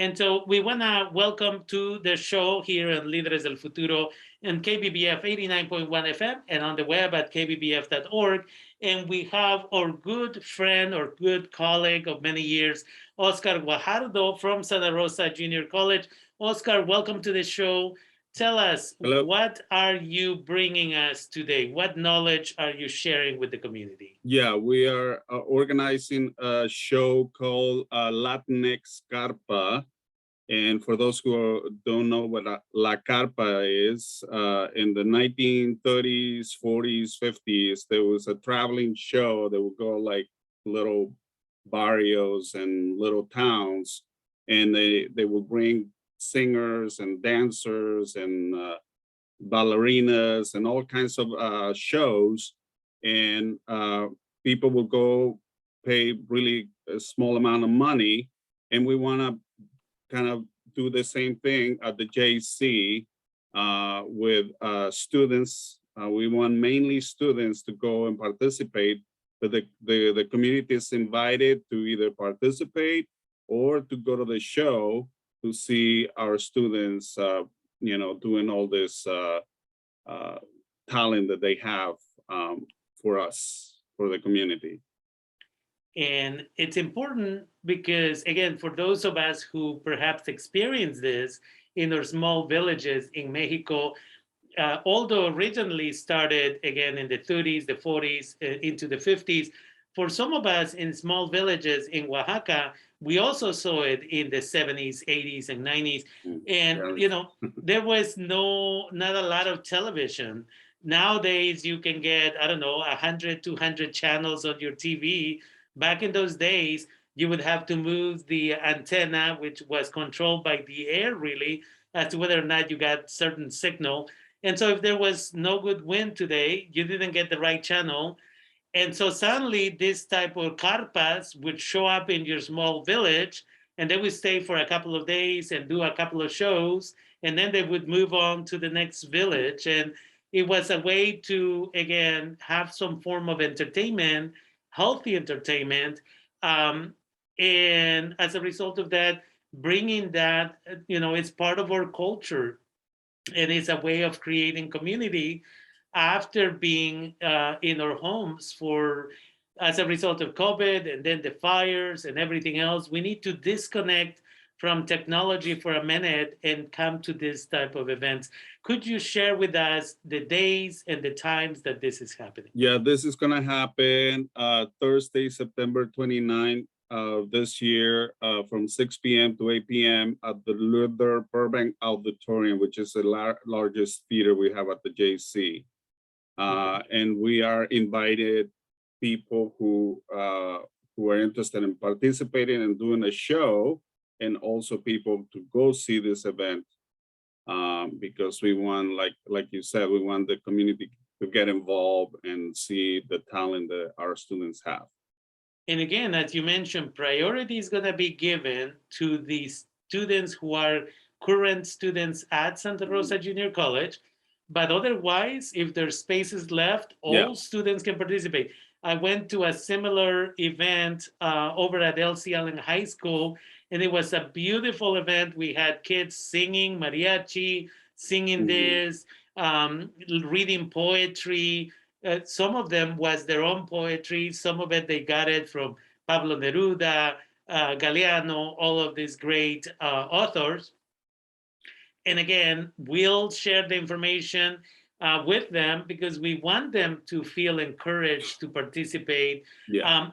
And so we want to welcome to the show here at Líderes del Futuro and KBBF 89.1 FM and on the web at kbbf.org. And we have our good friend or good colleague of many years, Oscar Guajardo from Santa Rosa Junior College. Oscar, welcome to the show. Tell us, Hello. what are you bringing us today? What knowledge are you sharing with the community? Yeah, we are organizing a show called Latinx Carpa. And for those who don't know what La Carpa is, in the 1930s, 40s, 50s, there was a traveling show that would go like little barrios and little towns, and they would bring singers and dancers and ballerinas and all kinds of shows, and people will go pay really a small amount of money, and we want to kind of do the same thing at the JC with students. We want mainly students to go and participate, but the community is invited to either participate or to go to the show to see our students doing all this talent that they have for us, for the community. And it's important because, again, for those of us who perhaps experience this in our small villages in Mexico, although originally started again in the 30s, the 40s, into the 50s, for some of us in small villages in Oaxaca, we also saw it in the 70s, 80s, and 90s. And, there was not a lot of television. Nowadays, you can get, I don't know, 100, 200 channels on your TV. Back in those days, you would have to move the antenna, which was controlled by the air, really, as to whether or not you got certain signal. And so if there was no good wind today, you didn't get the right channel. And so suddenly this type of carpas would show up in your small village, and they would stay for a couple of days and do a couple of shows, and then they would move on to the next village. And it was a way to, again, have some form of entertainment, healthy entertainment. And as a result of that, bringing that, it's part of our culture, and it's a way of creating community after being in our homes for as a result of COVID and then the fires and everything else. We need to disconnect from technology for a minute and come to this type of events. Could you share with us the days and the times that this is happening? Yeah, this is going to happen Thursday, September 29th this year from 6 p.m. to 8 p.m. at the Luther Burbank Auditorium, which is the largest theater we have at the JC. And we are invited people who are interested in participating and doing a show, and also people to go see this event because we want, like you said, we want the community to get involved and see the talent that our students have. And again, as you mentioned, priority is going to be given to the students who are current students at Santa Rosa Junior College. But otherwise, if there's spaces left, all students can participate. I went to a similar event over at LC Allen High School, and it was a beautiful event. We had kids singing mariachi, singing this, reading poetry. Some of them was their own poetry. Some of it, they got it from Pablo Neruda, Galeano, all of these great authors. And again, we'll share the information with them because we want them to feel encouraged to participate.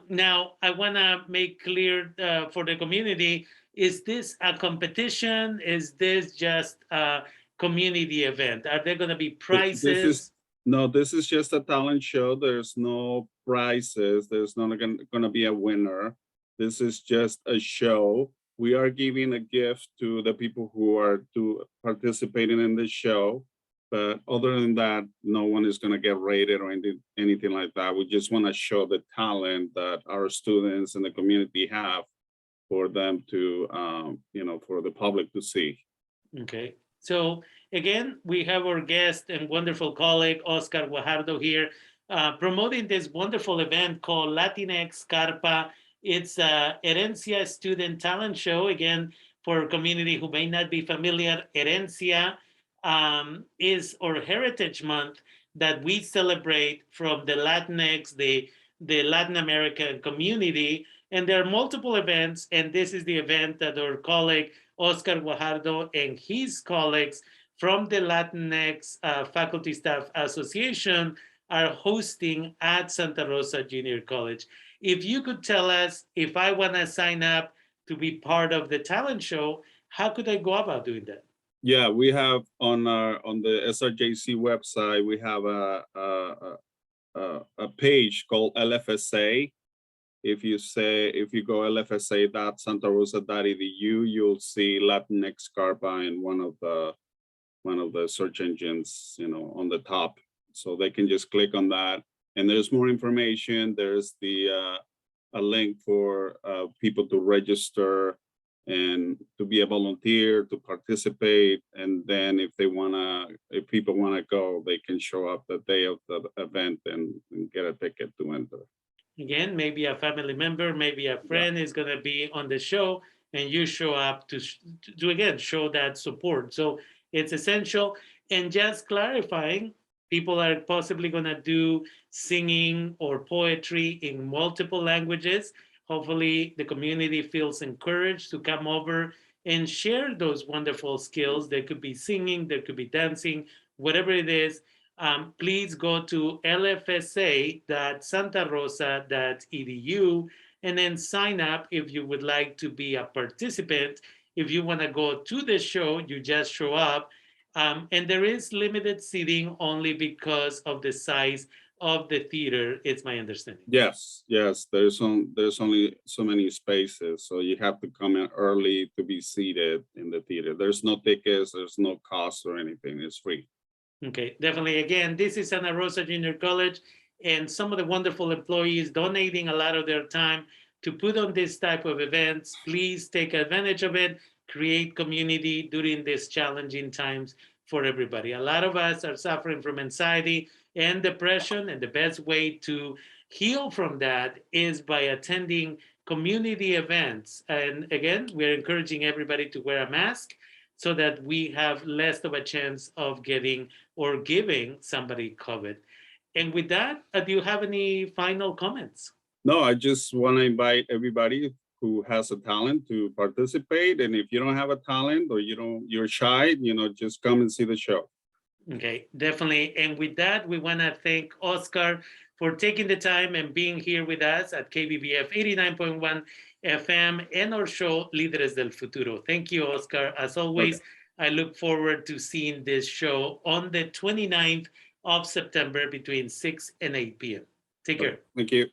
Now, I want to make clear for the community, is this a competition? Is this just a community event? Are there going to be prizes? No, this is just a talent show. There's no prizes. There's not going to be a winner. This is just a show. We are giving a gift to the people who are participating in this show. But other than that, no one is going to get rated or anything like that. We just want to show the talent that our students and the community have for them to, for the public to see. Okay. So again, we have our guest and wonderful colleague, Oscar Guajardo here, promoting this wonderful event called Latinx Carpa. It's a Herencia Student Talent Show. Again, for a community who may not be familiar, Herencia is or Heritage Month that we celebrate from the Latinx, the Latin American community. And there are multiple events, and this is the event that our colleague Oscar Guajardo and his colleagues from the Latinx Faculty Staff Association are hosting at Santa Rosa Junior College. If you could tell us, if I want to sign up to be part of the talent show, how could I go about doing that? Yeah, we have on the SRJC website, we have a page called LFSA. If you go lfsa.santarosa.edu, you'll see Latinx Carpa in one of the search engines, on the top. So they can just click on that, and there's more information. There's a link for people to register and to be a volunteer, to participate. And then if people wanna go, they can show up the day of the event and get a ticket to enter. Again, maybe a family member, maybe a friend is going to be on the show, and you show up to again show that support. So it's essential. And just clarifying, people are possibly going to do singing or poetry in multiple languages. Hopefully the community feels encouraged to come over and share those wonderful skills. There could be singing, there could be dancing, whatever it is. Please go to lfsa.santarosa.edu and then sign up if you would like to be a participant. If you want to go to the show, you just show up. And there is limited seating only because of the size of the theater, it's my understanding. Yes, there's only so many spaces, so you have to come in early to be seated in the theater. There's no tickets, there's no cost or anything, it's free. Okay, definitely. Again, this is Santa Rosa Junior College, and some of the wonderful employees donating a lot of their time to put on this type of events. Please take advantage of it, create community during these challenging times for everybody. A lot of us are suffering from anxiety and depression, and the best way to heal from that is by attending community events. And again, we're encouraging everybody to wear a mask so that we have less of a chance of getting or giving somebody COVID. And with that, do you have any final comments? No, I just want to invite everybody who has a talent to participate. And if you don't have a talent or you're shy, just come and see the show. Okay, definitely. And with that, we want to thank Oscar for taking the time and being here with us at KBBF 89.1 FM and our show, Líderes del Futuro. Thank you, Oscar. As always, okay. I look forward to seeing this show on the 29th of September between 6 and 8 p.m. Take care. Thank you.